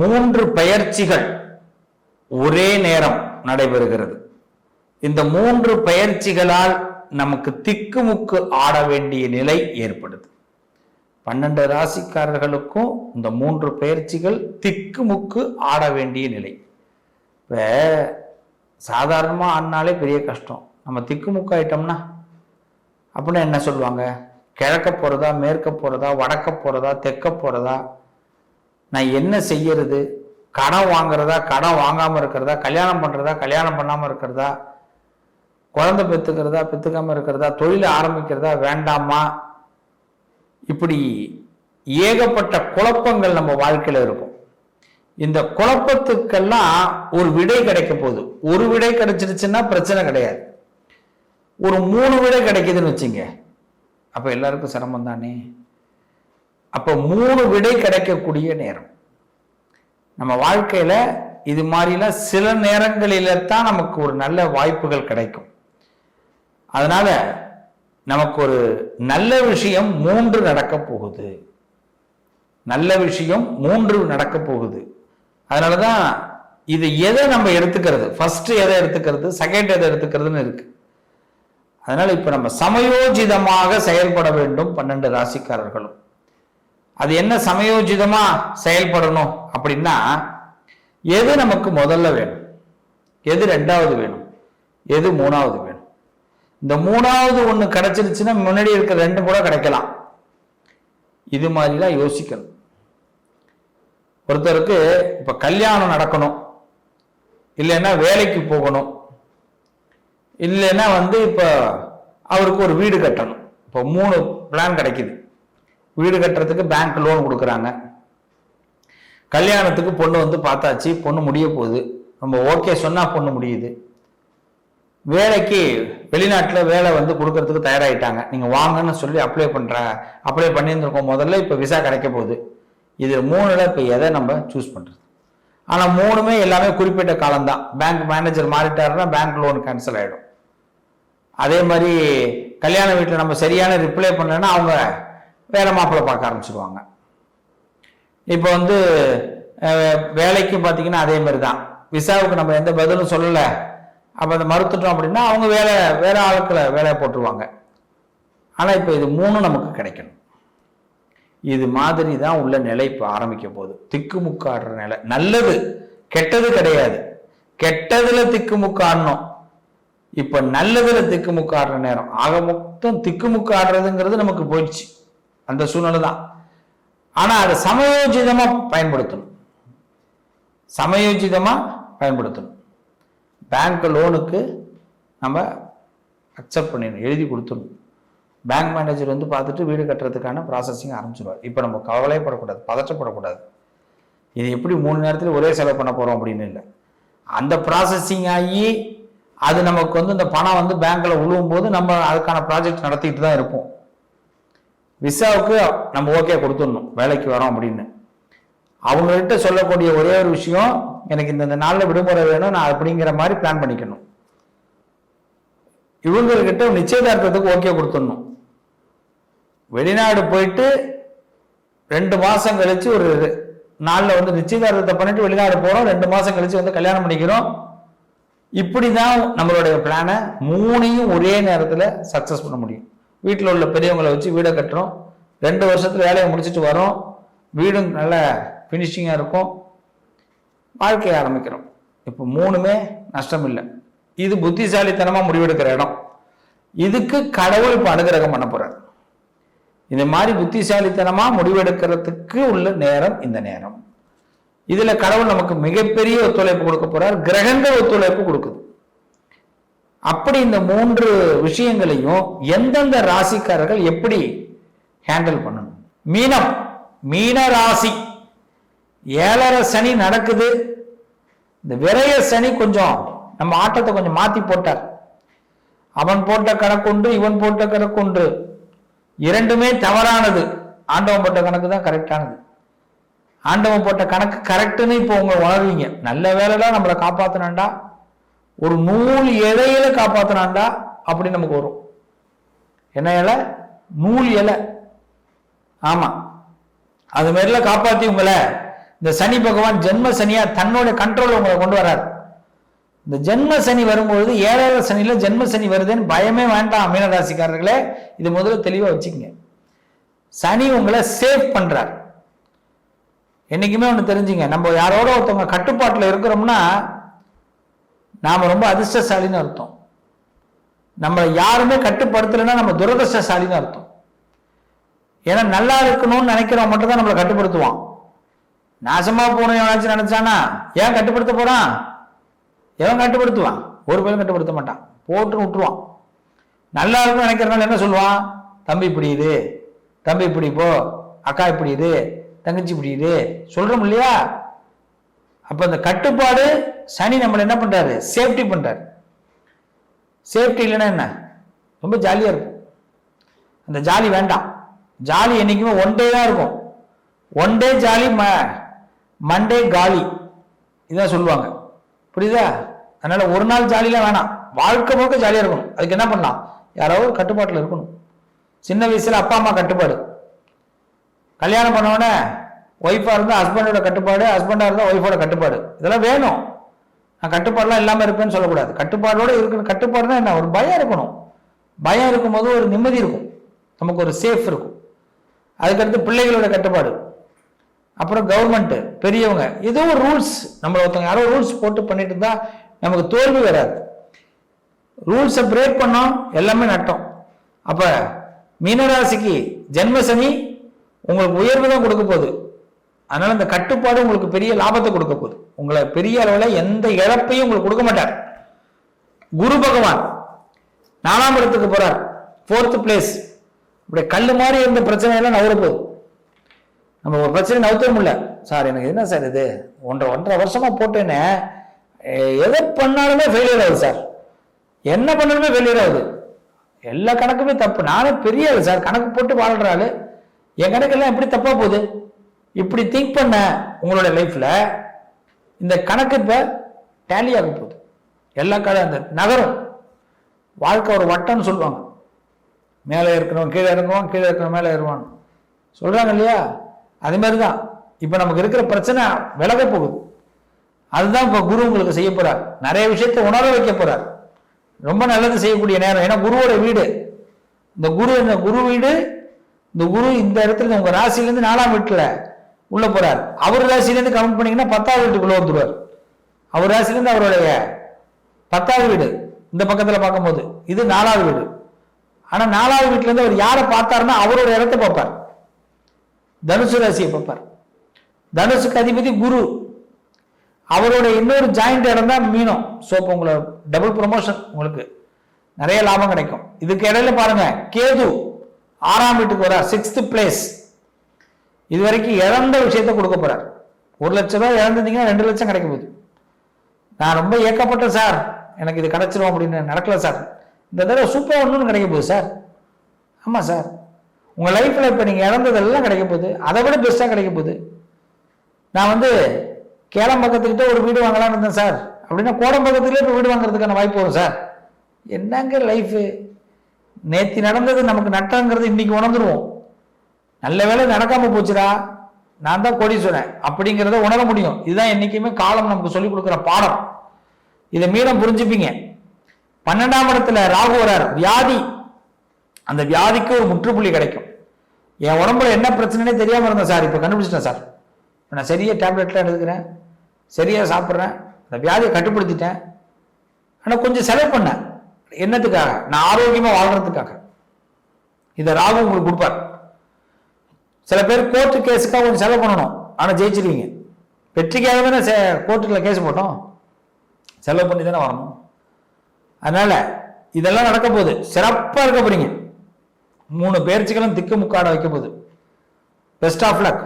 3 பெயர்ச்சிகள் ஒரே நேரம் நடைபெறுகிறது. இந்த 3 பெயர்ச்சிகளால் நமக்கு திக்குமுக்கு ஆட வேண்டிய நிலை ஏற்படுது. 12 ராசிக்காரர்களுக்கும் இந்த 3 பெயர்ச்சிகள் திக்குமுக்கு ஆட வேண்டிய நிலை. இப்ப சாதாரணமா ஆடினாலே பெரிய கஷ்டம். நம்ம திக்குமுக்கு ஆயிட்டோம்னா அப்படின்னா என்ன சொல்லுவாங்க? கிழக்க போறதா, மேற்க போறதா, வடக்க போறதா, தெற்க போறதா, நான் என்ன செய்யறது? கடன் வாங்குறதா, கடன் வாங்காம இருக்கிறதா, கல்யாணம் பண்றதா, கல்யாணம் பண்ணாம இருக்கிறதா, குழந்தை பெத்துக்கிறதா, பெத்துக்காம இருக்கிறதா, தொழில் ஆரம்பிக்கிறதா, வேண்டாமா? இப்படி ஏகப்பட்ட குழப்பங்கள் நம்ம வாழ்க்கையில இருக்கும். இந்த குழப்பத்துக்கெல்லாம் ஒரு விடை கிடைக்க போகுது. ஒரு விடை கிடைச்சிருச்சுன்னா பிரச்சனை கிடையாது. ஒரு 3 விடை கிடைக்குதுன்னு வச்சுங்க, அப்ப எல்லாருக்கும் சிரமம் தானே. அப்ப 3 விடை கிடைக்கக்கூடிய நேரம் நம்ம வாழ்க்கையில. இது மாதிரிலாம் சில நேரங்களில தான் நமக்கு ஒரு நல்ல வாய்ப்புகள் கிடைக்கும். அதனால நமக்கு ஒரு நல்ல விஷயம் 3 நடக்க போகுது. நல்ல விஷயம் 3 நடக்க போகுது. அதனாலதான் இது எதை நம்ம எடுத்துக்கிறது, ஃபர்ஸ்ட் எதை எடுத்துக்கிறது, செகண்ட் எதை எடுத்துக்கிறதுன்னு இருக்கு. அதனால இப்ப நம்ம சமயோஜிதமாக செயல்பட வேண்டும் 12 ராசிக்காரர்களும். அது என்ன சமயோஜிதமா செயல்படணும் அப்படின்னா, எது நமக்கு முதல்ல வேணும், எது 2வது வேணும், எது 3வது வேணும். இந்த 3வது ஒண்ணு கிடைச்சிருச்சுன்னா முன்னாடி இருக்க 2 கூட கிடைக்கலாம். இது மாதிரிலாம் யோசிக்கணும். ஒருத்தருக்கு இப்ப கல்யாணம் நடக்கணும், இல்லைன்னா வேலைக்கு போகணும், இல்லைன்னா இப்ப அவருக்கு ஒரு வீடு கட்டணும். இப்போ 3 பிளான் கிடைக்குது. வீடு கட்டுறதுக்கு பேங்க் லோன் கொடுக்குறாங்க, கல்யாணத்துக்கு பொண்ணு பார்த்தாச்சு, பொண்ணு முடிய போகுது, நம்ம ஓகே சொன்னா பொண்ணு முடியுது, வேலைக்கு வெளிநாட்டில் வேலை கொடுக்கறதுக்கு தயாராகிட்டாங்க, நீங்க வாங்கன்னு சொல்லி அப்ளை பண்ணியிருந்திருக்கோம் முதல்ல, இப்போ விசா கிடைக்க போகுது. இது 3ல இப்போ எதை நம்ம சூஸ் பண்றது? ஆனா 3மே எல்லாமே குறிப்பிட்ட காலம்தான். பேங்க் மேனேஜர் மாறிட்டாருன்னா பேங்க் லோன் கேன்சல் ஆயிடும். அதே மாதிரி கல்யாண வீட்டில் நம்ம சரியான ரிப்ளை பண்ணலன்னா அவங்க வேற மாப்பிள்ளை பார்க்க ஆரம்பிச்சிருவாங்க. இப்போ வேலைக்கு பார்த்தீங்கன்னா அதே மாதிரி தான். விசாவுக்கு நம்ம எந்த பதிலும் சொல்லலை, அப்போ அதை மறுத்துட்டோம் அப்படின்னா அவங்க வேற ஆளுக்களை வேலையை போட்டுருவாங்க. ஆனால் இப்போ இது 3 நமக்கு கிடைக்கணும். இது மாதிரி தான் உள்ள நிலை இப்போ ஆரம்பிக்க போகுது. திக்குமுக்காடுற நிலை. நல்லது கெட்டது கிடையாது, கெட்டதுல திக்குமுக்காடணும். இப்ப நல்லதுல திக்குமுக்காடுற நேரம். ஆக மொத்தம் திக்குமுக்காடுறதுங்கிறது நமக்கு போயிடுச்சு, அந்த சூழ்நிலை தான். ஆனா அதை சமயோஜிதமா பயன்படுத்தணும். சமயோஜிதமா பயன்படுத்தணும். பேங்க் லோனுக்கு நம்ம அக்செப்ட் பண்ணிடணும், எழுதி கொடுத்துடணும். பேங்க் மேனேஜர் பார்த்துட்டு வீடு கட்டுறதுக்கான ப்ராசஸிங் ஆரம்பிச்சிருவார். இப்போ நம்ம கவலைப்படக்கூடாது, பதற்றப்படக்கூடாது. இது எப்படி 3 நேரத்தில் ஒரே செலவு பண்ண போறோம் அப்படின்னு இல்லை. அந்த ப்ராசஸிங் ஆகி அது நமக்கு இந்த பணம் பேங்க்ல விழுவும் போது நம்ம அதுக்கான ப்ராஜெக்ட் நடத்திட்டு தான் இருப்போம். விசாவுக்கு நம்ம ஓகே கொடுத்துடணும், வேலைக்கு வரோம் அப்படின்னு. அவங்ககிட்ட சொல்லக்கூடிய ஒரே ஒரு விஷயம், எனக்கு இந்த நாளில் விடுமுறை வேணும், நான் அப்படிங்கிற மாதிரி பிளான் பண்ணிக்கணும். இவங்ககிட்ட நிச்சயதார்த்தத்துக்கு ஓகே கொடுத்துடணும். வெளிநாடு போயிட்டு 2 மாசம் கழிச்சு ஒரு நாளில் நிச்சயதார்த்தத்தை பண்ணிட்டு வெளிநாடு போறோம், 2 மாசம் கழிச்சு கல்யாணம் பண்ணிக்கிறோம். இப்படிதான் நம்மளுடைய பிளானை 3ஐயும் ஒரே நேரத்தில் சக்சஸ் பண்ண முடியும். வீட்டில் உள்ள பெரியவங்களை வச்சு வீடை கட்டுறோம், 2 வருஷத்துல வேலையை முடிச்சுட்டு வரோம், வீடும் நல்ல ஃபினிஷிங்காக இருக்கும், வாழ்க்கையை ஆரம்பிக்கிறோம். இப்போ 3மே நஷ்டம் இல்லை. இது புத்திசாலித்தனமா முடிவெடுக்கிற இடம். இதுக்கு கடவுள் இப்ப அனுகிரகம் பண்ண போறார். இந்த மாதிரி புத்திசாலித்தனமா முடிவெடுக்கிறதுக்கு உள்ள நேரம் இந்த நேரம். இதுல கடவுள் நமக்கு மிகப்பெரிய ஒத்துழைப்பு கொடுக்க போறார். கிரகங்கள் ஒத்துழைப்பு கொடுக்குது. அப்படி இந்த 3 விஷயங்களையும் எந்தெந்த ராசிக்காரர்கள் எப்படி ஹேண்டில் பண்ணணும்? மீனம், மீன ராசி 7.5 சனி நடக்குது. இந்த விரய சனி கொஞ்சம் நம்ம ஆட்டத்தை கொஞ்சம் மாத்தி போட்டார். அவன் போட்ட கணக்குண்டு, இவன் போட்ட கணக்குண்டு, 2மே தவறானது. ஆண்டவன் போட்ட கணக்கு தான் கரெக்டானது. ஆண்டவன் போட்ட கணக்கு கரெக்டுன்னு இப்போ உங்க உணர்வீங்க. நல்ல வேலைலாம் நம்மளை காப்பாத்தினாண்டா, ஒரு 100 இலையில காப்பாத்தினாண்டா அப்படி நமக்கு வரும். என்ன இலை? 100 இலை. ஆமா, அது மாதிரிலாம் காப்பாத்தி உங்களை இந்த சனி பகவான் ஜென்ம சனியா தன்னோட கண்ட்ரோல் உங்களை கொண்டு வர்றார். இந்த ஜென்ம சனி வரும்பொழுது 7வது சனியில ஜென்ம சனி வருதுன்னு பயமே வேண்டாம் மீனராசிக்காரர்களே. இது முதல்ல தெளிவா வச்சுக்கங்க. சனி உங்களை சேவ் பண்றார். என்னைக்குமே ஒண்ணு தெரிஞ்சுங்க, நம்ம யாரோட ஒருத்தவங்க கட்டுப்பாட்டுல இருக்கிறோம்னா நாம ரொம்ப அதிர்ஷ்டசாலின்னு அர்த்தம். நம்ம யாருமே கட்டுப்படுத்தலைன்னா நம்ம துரதிர்ஷ்டசாலின்னு அர்த்தம். ஏன்னா நல்லா இருக்கணும்னு நினைக்கிறவன் மட்டும் தான் நம்மளை கட்டுப்படுத்துவான். நாசமா போன எவனாச்சும் நினைச்சானா ஏன் கட்டுப்படுத்த போறான்? எவன் கட்டுப்படுத்துவான்? ஒரு பேரும் கட்டுப்படுத்த மாட்டான், போட்டு விட்டுருவான். நல்லா இருக்குன்னு நினைக்கிறனால என்ன சொல்லுவான்? தம்பி இப்படி இது, தம்பி இப்படி போ, அக்கா இப்படி இது, தங்கச்சி இப்படி இது சொல்றோம் இல்லையா? அப்ப இந்த கட்டுப்பாடு சனி நம்மளை என்ன பண்றாரு? சேஃப்டி பண்றாரு. சேஃப்டி இல்லைன்னா என்ன? ரொம்ப ஜாலியா இருக்கும். அந்த ஜாலி வேண்டாம். ஜாலி என்னைக்குமே ஒன் டே தான் இருக்கும். ஒன் டே ஜாலி, மண்டே காலி, இதான் சொல்லுவாங்க. புரியுதா? அதனால ஒரு நாள் ஜாலியெல்லாம் வேணாம். வாழ்க்கை முழுக்க ஜாலியா இருக்கணும். அதுக்கு என்ன பண்ணலாம்? யாராவது கட்டுப்பாட்டில் இருக்கணும். சின்ன வயசுல அப்பா அம்மா கட்டுப்பாடு, கல்யாணம் பண்ண ஒய்ஃபா இருந்தா ஹஸ்பண்டோட கட்டுப்பாடு, ஹஸ்பண்டா இருந்தா ஒய்ஃபோட கட்டுப்பாடு, இதெல்லாம் வேணும். நான் கட்டுப்பாடுலாம் இல்லாம இருப்பேன்னு சொல்லக்கூடாது. கட்டுப்பாடோட இருக்கணும். கட்டுப்பாடுனா என்ன? ஒரு பயம் இருக்கணும். பயம் இருக்கும்போது ஒரு நிம்மதி இருக்கும், நமக்கு ஒரு சேஃப் இருக்கும். அதுக்கடுத்து பிள்ளைகளோட கட்டுப்பாடு, அப்புறம் கவர்மெண்ட், பெரியவங்க, ஏதோ ஒரு ரூல்ஸ். நம்ம ஒருத்தவங்க யாரோ ரூல்ஸ் போட்டு பண்ணிட்டு இருந்தா நமக்கு தோல்வி வராது. ரூல்ஸை பிரேக் பண்ணோம் எல்லாமே நட்டம். அப்ப மீனராசிக்கு ஜென்மசனி உங்களுக்கு உயர்வு தான் கொடுக்க போகுது. அதனால இந்த கட்டுப்பாடு உங்களுக்கு பெரிய லாபத்தை கொடுக்க போகுது. உங்களை பெரிய அளவில் எந்த இழப்பையும் உங்களுக்கு கொடுக்க மாட்டார். குரு பகவான் 4ஆம் இடத்துக்கு போறார், 4th பிளேஸ். இப்படி கல்லு மாதிரி இருந்த பிரச்சனை எல்லாம் நவர போகுது. நம்ம ஒரு பிரச்சனை நவுத்த முடியல சார், எனக்கு என்ன சார் இது 1.5 வருஷமா போட்டேன்னு எதை பண்ணாலுமே ஃபெயிலியர் ஆகுது சார், என்ன பண்ணாலுமே ஃபெயிலியர் ஆகுது, எல்லா கணக்குமே தப்பு, நானே பெரிய ஆளு சார், கணக்கு போட்டு வாழ்றாரு, என் கணக்கெல்லாம் எப்படி தப்பா போகுது? இப்படி திங்க் பண்ண உங்களோட லைஃப்ல இந்த கணக்கு இப்ப டேலி ஆக போகுது. எல்லா அந்த நகரும் வாழ்க்கை ஒரு வட்டம்னு சொல்லுவாங்க. மேலே இருக்கிறவன் கீழே இறங்குவான், கீழே இருக்கிறவன் மேலே ஏறுவான் சொல்றாங்க இல்லையா? அது மாதிரிதான் இப்ப நமக்கு இருக்கிற பிரச்சனை விலக போகுது. அதுதான் இப்ப குரு உங்களுக்கு செய்ய போறார். நிறைய விஷயத்தை உணர வைக்க போறார். ரொம்ப நல்லது செய்யக்கூடிய நேரம். ஏன்னா குருவோட வீடு இந்த குரு வீடு. இந்த குரு இந்த இடத்துல உங்க ராசியிலிருந்து 4ஆம் வீட்டுல உள்ள போறார். அவர் ராசியிலிருந்து கவுண்ட் பண்ணீங்கன்னா 10ஆவது வீட்டுக்குள்ள வந்துருவார். அவர் ராசியிலிருந்து அவருடைய 10ஆவது வீடு இந்த பக்கத்துல பார்க்கும்போது இது 4ஆவது வீடு. ஆனா 4ஆவது வீட்டுல இருந்து அவர் யாரை பார்த்தாருன்னா அவரோட இடத்தை பார்ப்பார். தனுசு ராசியை பார்ப்பார். தனுசுக்கு அதிபதி குரு. அவரோட இன்னொரு ஜாயிண்ட் இடம் தான் மீனம். சோ உங்களை டபுள் ப்ரமோஷன், உங்களுக்கு நிறைய லாபம் கிடைக்கும். இதுக்கு இடையில பாருங்க கேது 6ஆம் வீட்டுக்கு வரார், 6th பிளேஸ். இது வரைக்கும் இழந்த விஷயத்தை கொடுக்க போறார். 1 லட்சம் ரூபாய் இழந்திருந்தீங்கன்னா 2 லட்சம் கிடைக்க போகுது. நான் ரொம்ப ஏக்கப்பட்டேன் சார், எனக்கு இது கிடைச்சிரும் அப்படின்னு நடக்கல சார், இந்த தடவை சூப்பர் ஒன்றுன்னு கிடைக்க போகுது சார். ஆமா சார், உங்க லைஃப்ல இப்ப நீங்க இழந்ததெல்லாம் கிடைக்க போகுது, அதை விட பெஸ்டா கிடைக்க போகுது. நான் கேளம்பக்கத்துக்கிட்ட ஒரு வீடு வாங்கலாம்னு இருந்தேன் சார் அப்படின்னா கோடம்பக்கத்துலேயே இப்போ வீடு வாங்குறதுக்கான வாய்ப்பு வரும் சார். என்னங்க லைஃபு? நேத்தி நடந்தது நமக்கு நட்டங்கிறது இன்னைக்கு உணர்ந்துருவோம். நல்ல வேலை நடக்காம போச்சுடா, நான் தான் கோடீஸ்வரன் அப்படிங்கிறத உணர முடியும். இதுதான் என்னைக்குமே காலம் நமக்கு சொல்லிக் கொடுக்குற பாடம். இதை மீண்டும் புரிஞ்சுப்பீங்க. 12ஆம் இடத்துல ராகு வரார், வியாதி. அந்த வியாதிக்கு ஒரு முற்றுப்புள்ளி கிடைக்கும். என் உடம்புல என்ன பிரச்சனைனே தெரியாம இருந்தேன் சார், இப்ப கண்டுபிடிச்சிட்டேன் சார், நான் சரியா டேப்லெட்லாம் எடுத்துக்கிறேன், சரியா சாப்பிட்றேன், அந்த வியாதியை கட்டுப்படுத்திட்டேன். ஆனா கொஞ்சம் செலவு பண்ணேன். என்னத்துக்காக? நான் ஆரோக்கியமா வாழ்றதுக்காக. இதை ராகு உங்களுக்கு கொடுப்பார். சில பேர் கோர்ட்டு கேஸுக்காக கொஞ்சம் செலவு பண்ணணும், ஆனா ஜெயிச்சிருவீங்க. வெற்றிக்காக தானே கோர்ட்டுல கேஸ் போட்டோம், செலவு பண்ணி தானே வரணும். அதனால இதெல்லாம் நடக்க போகுது. சிறப்பா இருக்க போறீங்க. 3 பேர்ச்சிகளும் திக்கு முக்காட வைக்க போகுது. Best of luck,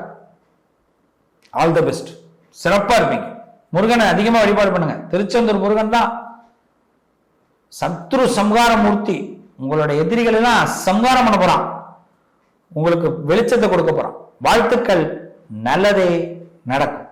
all the best. சிறப்பா இருப்பீங்க. முருகனை அதிகமா வழிபாடு பண்ணுங்க. திருச்செந்தூர் முருகன் தான் சத்ரு சம்ஹார மூர்த்தி. உங்களோட எதிரிகள் எல்லாம் சம்ஹாரம் பண்ண போறான், உங்களுக்கு வெளிச்சத்தை கொடுக்க போறான். வாழ்த்துக்கள், நல்லதே நடக்கும்.